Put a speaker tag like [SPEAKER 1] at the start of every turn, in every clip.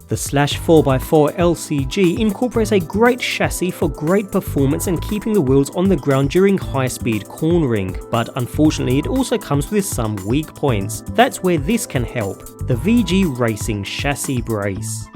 [SPEAKER 1] The Slash 4x4 LCG incorporates a great chassis for great performance and keeping the wheels on the ground during high-speed cornering, but unfortunately it also comes with some weak points. That's where this can help, the VG Racing Chassis Brace.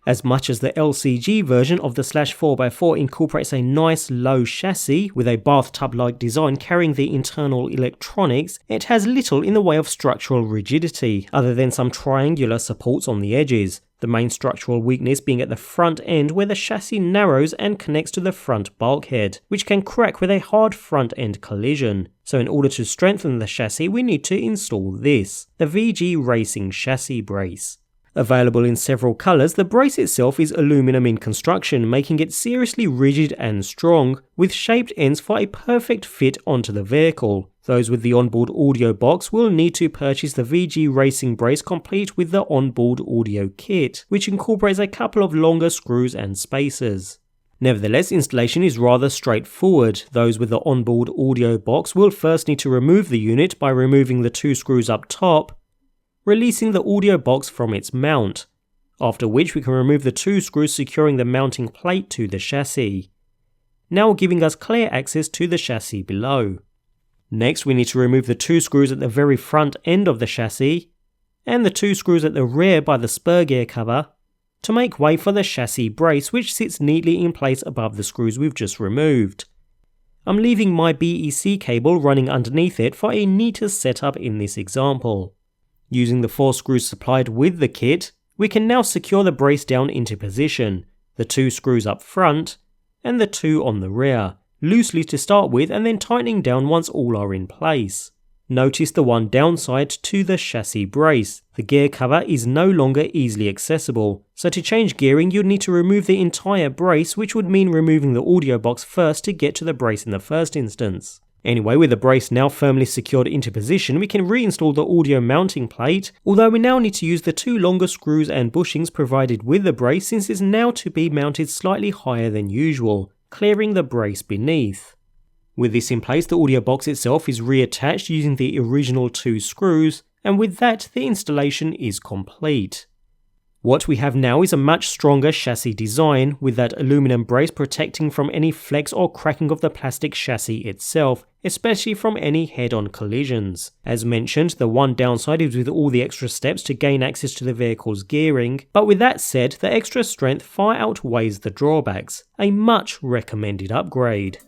[SPEAKER 1] As much as the LCG version of the Slash 4x4 incorporates a nice low chassis with a bathtub-like design carrying the internal electronics, it has little in the way of structural rigidity, other than some triangular supports on the edges, the main structural weakness being at the front end where the chassis narrows and connects to the front bulkhead, which can crack with a hard front end collision. So in order to strengthen the chassis we need to install this, the VG Racing Chassis Brace. Available in several colours, the brace itself is aluminum in construction, making it seriously rigid and strong, with shaped ends for a perfect fit onto the vehicle. Those with the onboard audio box will need to purchase the VG Racing Brace complete with the onboard audio kit, which incorporates a couple of longer screws and spacers. Nevertheless, installation is rather straightforward. Those with the onboard audio box will first need to remove the unit by removing the 2 screws up top, releasing the audio box from its mount, after which we can remove the 2 screws securing the mounting plate to the chassis, now giving us clear access to the chassis below. Next we need to remove the 2 screws at the very front end of the chassis, and the 2 screws at the rear by the spur gear cover, to make way for the chassis brace, which sits neatly in place above the screws we've just removed. I'm leaving my BEC cable running underneath it for a neater setup in this example. Using the 4 screws supplied with the kit, we can now secure the brace down into position, the 2 screws up front, and the 2 on the rear, loosely to start with and then tightening down once all are in place. Notice the one downside to the chassis brace, the gear cover is no longer easily accessible, so to change gearing you'd need to remove the entire brace, which would mean removing the audio box first to get to the brace in the first instance. Anyway, with the brace now firmly secured into position, we can reinstall the audio mounting plate, although we now need to use the 2 longer screws and bushings provided with the brace since it's now to be mounted slightly higher than usual, clearing the brace beneath. With this in place, the audio box itself is reattached using the original 2 screws, and with that the installation is complete. What we have now is a much stronger chassis design, with that aluminum brace protecting from any flex or cracking of the plastic chassis itself, especially from any head-on collisions. As mentioned, the one downside is with all the extra steps to gain access to the vehicle's gearing, but with that said, the extra strength far outweighs the drawbacks, a much recommended upgrade.